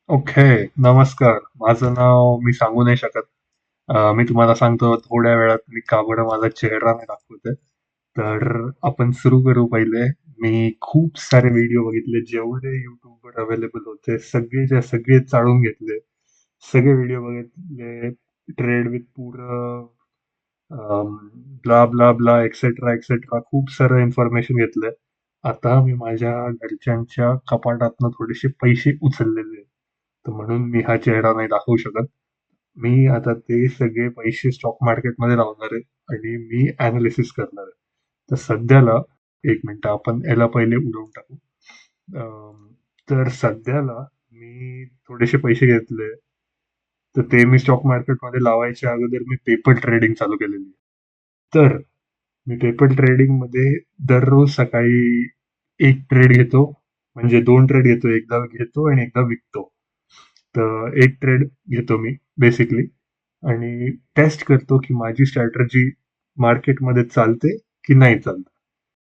Okay. नमस्कार. माझं नाव मी सांगू नाही शकत. मी तुम्हाला सांगतो थोड्या वेळात मी का बरं माझा चेहरा नाही दाखवत आहे. तर आपण सुरू करू पहिले. मी खूप सारे व्हिडिओ बघितले. जेवढे YouTubeवर अवेलेबल होते सगळेच्या सगळे चाळून घेतले. सगळे व्हिडिओ बघितले. ट्रेड विथ पुरं blah blah blah etcetera etcetera खूप सारं इन्फॉर्मेशन घेतलंय. आता मी माझ्या घरच्यांच्या कपाटातनं थोडेसे पैसे उचललेले आहेत. तर म्हणून मी हा चेहरा नाही दाखवू शकत. मी आता ते सगळे पैसे स्टॉक मार्केटमध्ये लावणार आहे आणि मी अनालिसिस करणार आहे. तर सध्याला एक मिनिट आपण याला पहिले उडवून टाकू. अम, तर सध्याला मी थोडेसे पैसे घेतले. तर ते मी स्टॉक मार्केटमध्ये लावायच्या अगोदर मी पेपर ट्रेडिंग चालू केलेली. तर मी पेपर ट्रेडिंग मध्ये दररोज सकाळी एक ट्रेड घेतो, म्हणजे दोन ट्रेड घेतो, एकदा घेतो आणि एकदा विकतो. तर एक ट्रेड घेतो मी बेसिकली आणि टेस्ट करतो की माझी स्ट्रॅटर्जी मार्केटमध्ये चालते की नाही चालत.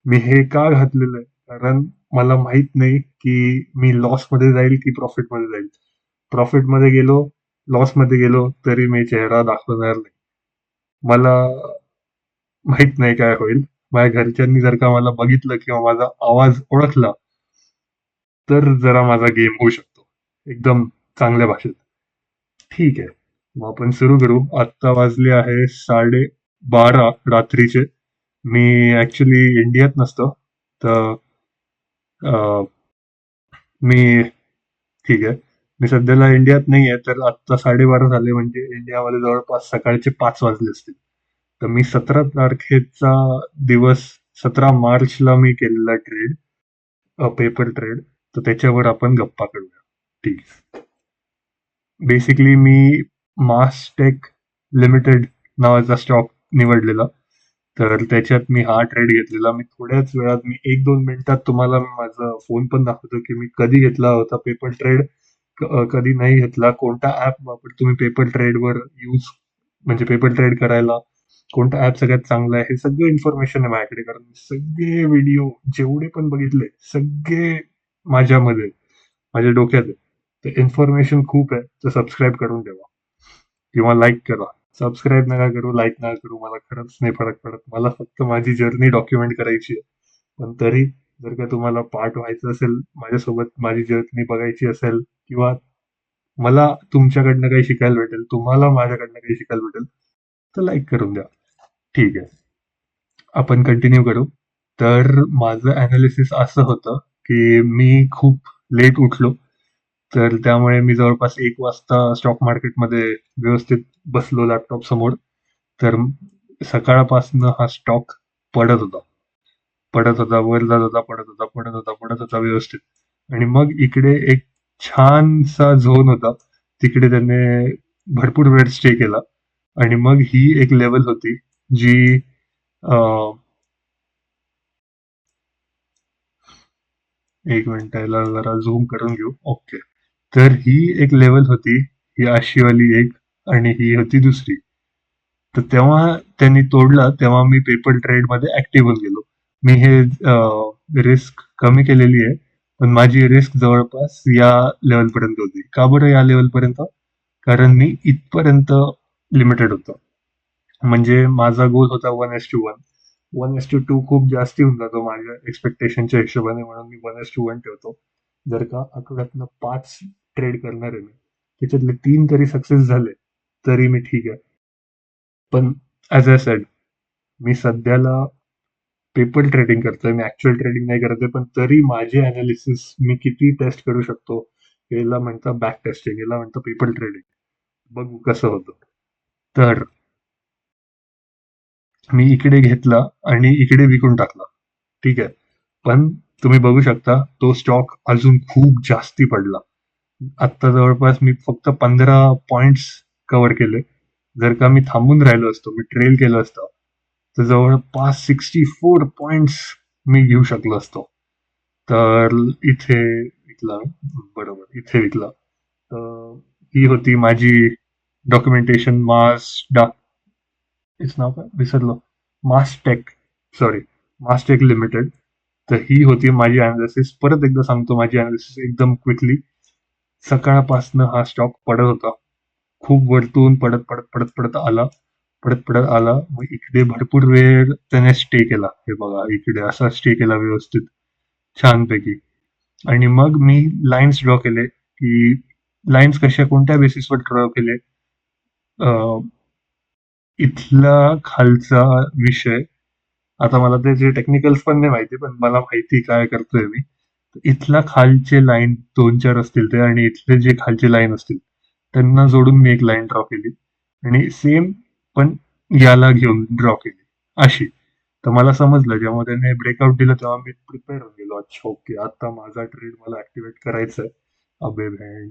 मी हे का घातलेलं आहे कारण मला माहित नाही की मी लॉस मध्ये जाईल की प्रॉफिट मध्ये जाईल. प्रॉफिट मध्ये गेलो, लॉस मध्ये गेलो तरी मी चेहरा दाखवणार नाही. मला माहित नाही काय होईल. माझ्या घरच्यांनी जर का मला बघितलं किंवा माझा आवाज ओळखला तर जरा माझा गेम होऊ शकतो. एकदम चांगल्या भाषेत. ठीक आहे. मग आपण सुरू करू. आत्ता वाजले आहे 12:30 रात्रीचे. मी ऍक्च्युली इंडियात नसतो. तर अं, मी ठीक आहे. मी सध्याला इंडियात नाहीये तर आत्ता 12:30 झाले म्हणजे इंडियामध्ये जवळपास सकाळचे 5 वाजले असतील. तर मी 17 तारखेचा दिवस 17 मार्चला मी केलेला ट्रेड, पेपर ट्रेड. तर त्याच्यावर आपण गप्पा करूया. ठीक आहे. बेसिकली मी मासटेक लिमिटेड नावाचा स्टॉक निवडलेला. तर त्याच्यात मी हा ट्रेड घेतलेला. मी थोड्याच वेळात मी 1-2 मिनिटात तुम्हाला माझा फोन पण दाखवतो की मी कधी घेतला होता पेपर ट्रेड, कधी नाही घेतला, कोणता ऍप वापरतो तुम्ही पेपर ट्रेडवर यूज म्हणजे पेपर ट्रेड करायला, कोणता ऍप सगळ्यात चांगला आहे, हे सगळं इन्फॉर्मेशन आहे माझ्याकडे. कारण मी सगळे व्हिडिओ जेवढे पण बघितले सगळे माझ्यामध्ये माझ्या डोक्यात आहे. तर इन्फॉर्मेशन खूप आहे. तर सबस्क्राईब करून ठेवा किंवा लाईक करा. सबस्क्राईब नका करू, लाईक नका करू. मला खरंच नाही फरक पडत. मला फक्त माझी जर्नी डॉक्युमेंट करायची आहे. पण तरी जर का तुम्हाला पार्ट व्हायचं असेल, माझ्यासोबत माझी जर्नी बघायची असेल किंवा मला तुमच्याकडनं काही शिकायला भेटेल, तुम्हाला माझ्याकडनं काही शिकायला भेटेल, तर लाईक करून द्या. ठीक आहे. आपण कंटिन्यू करू. तर माझं अनालिसिस असं होतं, की मी खूप लेट उठलो. तर त्यामुळे मी जवळपास 1 वाजता स्टॉक मार्केटमध्ये व्यवस्थित बसलो लॅपटॉप समोर. तर सकाळपासनं हा स्टॉक पडत होता. पडत होता, वर जात होता, पडत होता, पडत होता, पडत होता व्यवस्थित. आणि मग इकडे एक छानसा झोन होता. तिकडे त्याने भरपूर वेळ स्टे केला. आणि मग ही एक लेवल होती जी अं, एक मिनिट याला जरा झूम करून घेऊ. ओके. तर ही एक लेवल होती, ही अशी वाली एक आणि ही होती दुसरी. तर तेव्हा त्यांनी तोडला तेव्हा मी पेपर ट्रेड मध्ये ऍक्टिव्ह होऊन गेलो. मी हे रिस्क कमी केलेली आहे. पण माझी रिस्क जवळपास या लेवल पर्यंत होती. का बरं या लेवल पर्यंत? कारण मी इथपर्यंत लिमिटेड होतो. म्हणजे माझा गोल होता 1:1. 1:2 खूप जास्ती होऊन जातो माझ्या एक्सपेक्टेशनच्या हिशोबाने, म्हणून मी 1:1 ठेवतो. जर का आठवड्यातनं 5 ट्रेड करणार आहे मी, त्याच्यातले 3 तरी सक्सेस झाले, तरी मी ठीक आहे. पण ऍज अ सेड, मी सध्याला पेपर ट्रेडिंग करतोय, मी ऍक्च्युअल ट्रेडिंग नाही करत आहे, पण तरी माझे अनालिसिस मी किती टेस्ट करू शकतो, याला म्हणतात बॅक टेस्टिंग, याला म्हणतं पेपर ट्रेडिंग. बघू कसं होतं. तर मी इकडे घेतला आणि इकडे विकून टाकला. ठीक आहे. पण तुम्ही बघू शकता तो स्टॉक अजून खूप जास्ती पडला. आत्ता जवळपास मी फक्त 15 पॉइंट्स कव्हर केले. जर का मी थांबून राहिलो असतो, मी ट्रेल केलं असतं, तर जवळपास 64 पॉइंट्स मी घेऊ शकलो असतो. तर इथे विकला मी. बरोबर, इथे विकला. तर ही होती माझी डॉक्युमेंटेशन. इट्स नाव काय विसरलो. मासटेक, सॉरी, मासटेक लिमिटेड. तर ही होती माझी अनालिसिस. परत एकदा सांगतो माझी अनालिसिस एकदम क्विकली. सकाळपासनं हा स्टॉक पडत होता. खूप वरतून पडत, पडत, पडत, पडत आला. पडत, पडत आला. मग इकडे भरपूर वेळ त्याने स्टे केला. हे बघा इकडे असा स्टे केला व्यवस्थित, छानपैकी. आणि मग मी लाईन्स ड्रॉ केले, की लाईन्स कशा कोणत्या बेसिसवर ड्रॉ केले? अ, इथला खालचा विषय, आता मला त्याचे टेक्निकल्स पण नाही माहिती, पण मला माहिती काय करतोय मी. इथला खालचे लाईन 2-4 असतील ते आणि इथले जे खालचे लाईन असतील, त्यांना जोडून मी एक लाईन ड्रॉ केली आणि सेम पण याला घेऊन ड्रॉ केली, अशी. तर मला समजलं जेव्हा त्याने ब्रेकआउट दिलं तेव्हा मी प्रिपेअर होऊन गेलो. अच्छा ओके, आता माझा ट्रेड मला ऍक्टिव्हेट करायचा आहे. अबे भाई,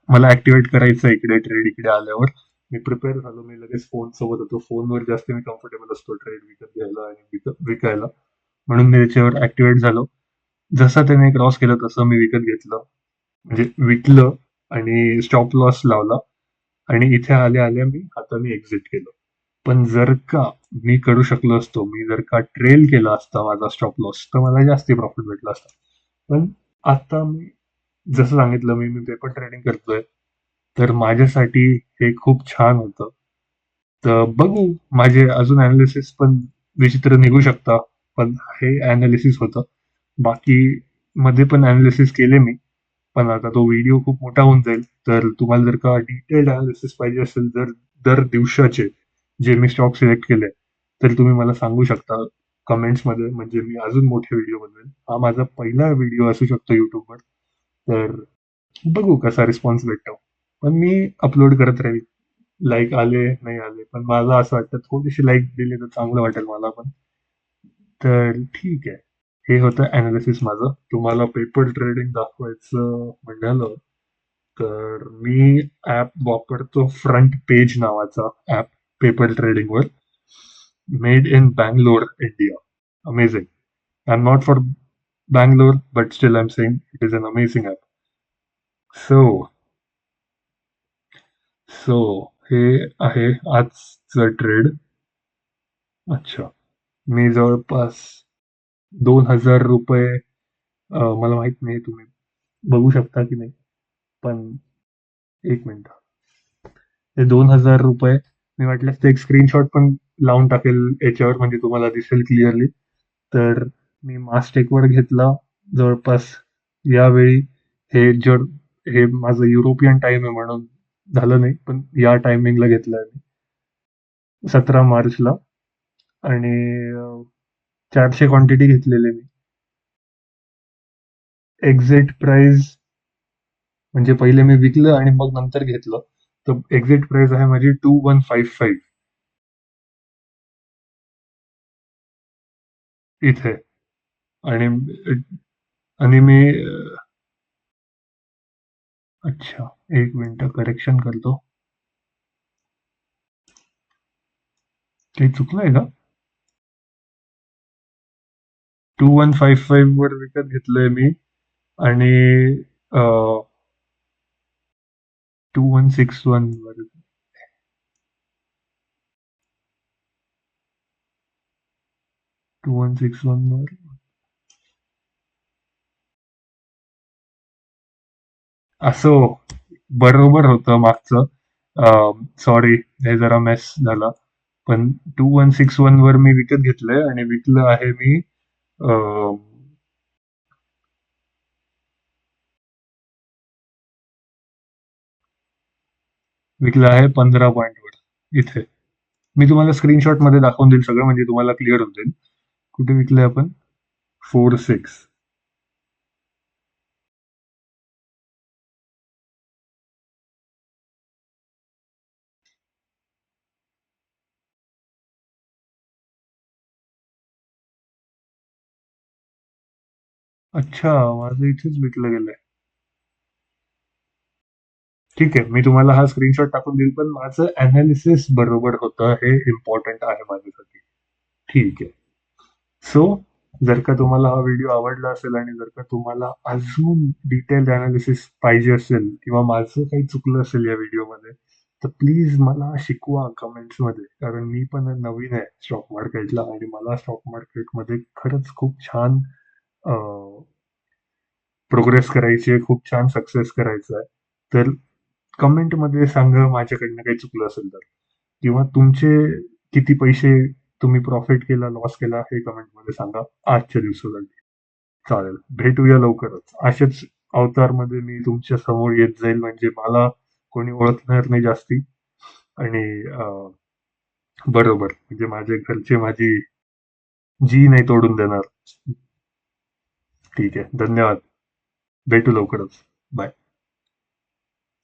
मला ऍक्टिव्हेट करायचं इकडे ट्रेड इकडे आल्यावर. मी प्रिपेअर झालो, मी लगेच फोन सोबत होतो. फोनवर जास्त मी कम्फर्टेबल असतो ट्रेड विकत घ्यायला आणि विकायला, म्हणून मी त्याच्यावर ऍक्टिव्हेट झालो. जसा त्याने क्रॉस केलं तसं मी विकत घेतलं, म्हणजे विकलं आणि स्टॉप लॉस लावला आणि इथे आल्या आल्या मी हाताने एक्झिट केलं. पण जर का मी करू शकलो असतो, मी जर का ट्रेल केला असता माझा स्टॉप लॉस, तर मला जास्ती प्रॉफिट भेटला असता. पण आता मी जसं सांगितलं, मी पेपर ट्रेडिंग करतोय, तर माझ्यासाठी हे खूप छान होतं. तर बघू, माझे अजून अनालिसिस पण विचित्र निघू शकता, पण हे अनालिसिस होतं. बाकी मध्ये पण अनालिसिस केले मी, पण आता तो व्हिडिओ खूप मोठा होऊन जाईल. तर तुम्हाला जर का डिटेल्ड अनालिसिस पाहिजे असेल, तर दर दिवसाचे जे मी स्टॉक सिलेक्ट केले, तर तुम्ही मला सांगू शकता कमेंट्समध्ये, म्हणजे मी अजून मोठे व्हिडिओ बनवेन. हा माझा पहिला व्हिडिओ असू शकतो युट्यूबवर, तर बघू कसा रिस्पॉन्स भेटतो. पण मी अपलोड करत राहील. लाईक आले, नाही आले, पण मला असं वाटतं थोडीशी लाईक दिली तर चांगलं वाटेल मला पण. तर ठीक आहे. हे होतं अनालिसिस माझं. तुम्हाला पेपर ट्रेडिंग दाखवायचं म्हणालं, तर मी ॲप वापरतो फ्रंट पेज नावाचा ॲप पेपर ट्रेडिंगवर. Made in Bangalore, India. Amazing. I am not for Bangalore, but still I'm saying it is an amazing app. So, so हे आहे आजचं ट्रेड. अच्छा. मी जवळपास ₹2000, मला माहित नाही तुम्ही बघू शकता की नाही, पण एक मिनिट. ते ₹2000 मी वाटल्यास ते एक स्क्रीनशॉट पण लावून टाकेल याच्यावर, म्हणजे तुम्हाला दिसेल क्लिअरली. तर मी मास्टेकवर घेतला जवळपास यावेळी. हे जर हे माझं युरोपियन टाइम आहे म्हणून झालं नाही, पण या टायमिंगला घेतलंय मी 17 मार्चला. आणि 400 क्वांटिटी घेतलेले मी. एक्झिट प्राइस म्हणजे पहिले मी विकलं आणि मग नंतर घेतलं. तर एक्झिट प्राइस आहे माझी 2155 इथे. आणि आणि मी अच्छा, एक मिनिट करेक्शन करतो. काही चुकलंय का? 2155 वर विकत घेतलंय मी. आणि 2161 वर. 2161 वर असो, बरोबर होतं मागचं. सॉरी, हे जरा मेस झाला. पण 2161 वर मी विकत घेतलंय आणि विकलं आहे मी विकलं आहे 15 पॉईंटवर इथे. मी तुम्हाला स्क्रीनशॉट मध्ये दाखवून देईल सगळं, म्हणजे तुम्हाला क्लिअर होऊन जाईल. कुठे विकलंय आपण? 46. अच्छा, माझं इथेच विकलं गेलंय. ठीक आहे, मी तुम्हाला हा स्क्रीनशॉट टाकून देईल, पण माझं अनालिसिस बरोबर होतं, हे इम्पॉर्टंट आहे माझ्यासाठी. ठीक आहे. सो, जर का तुम्हाला हा व्हिडिओ आवडला असेल आणि जर का तुम्हाला अजून डिटेल्ड अनालिसिस पाहिजे असेल किंवा माझं काही चुकलं असेल या व्हिडिओमध्ये, तर प्लीज मला शिकवा कमेंट्समध्ये. कारण मी पण नवीन आहे स्टॉक मार्केटला आणि मला स्टॉक मार्केटमध्ये खरंच खूप छान प्रोग्रेस करायची आहे, खूप छान सक्सेस करायचं आहे. तर कमेंटमध्ये सांगा माझ्याकडनं काही चुकलं असेल तर. किंवा तुमचे किती पैसे तुम्ही प्रॉफिट केला, लॉस केला हे कमेंटमध्ये सांगा आजच्या दिवसासाठी. चालेल. भेटूया लवकरच. अशाच अवतारमध्ये मी तुमच्या समोर येत जाईल म्हणजे मला कोणी ओळखणार नाही जास्ती आणि बरोबर म्हणजे माझे घरचे माझी जी नाही तोडून देणार. ठीक आहे. धन्यवाद. भेटू लवकरच. बाय.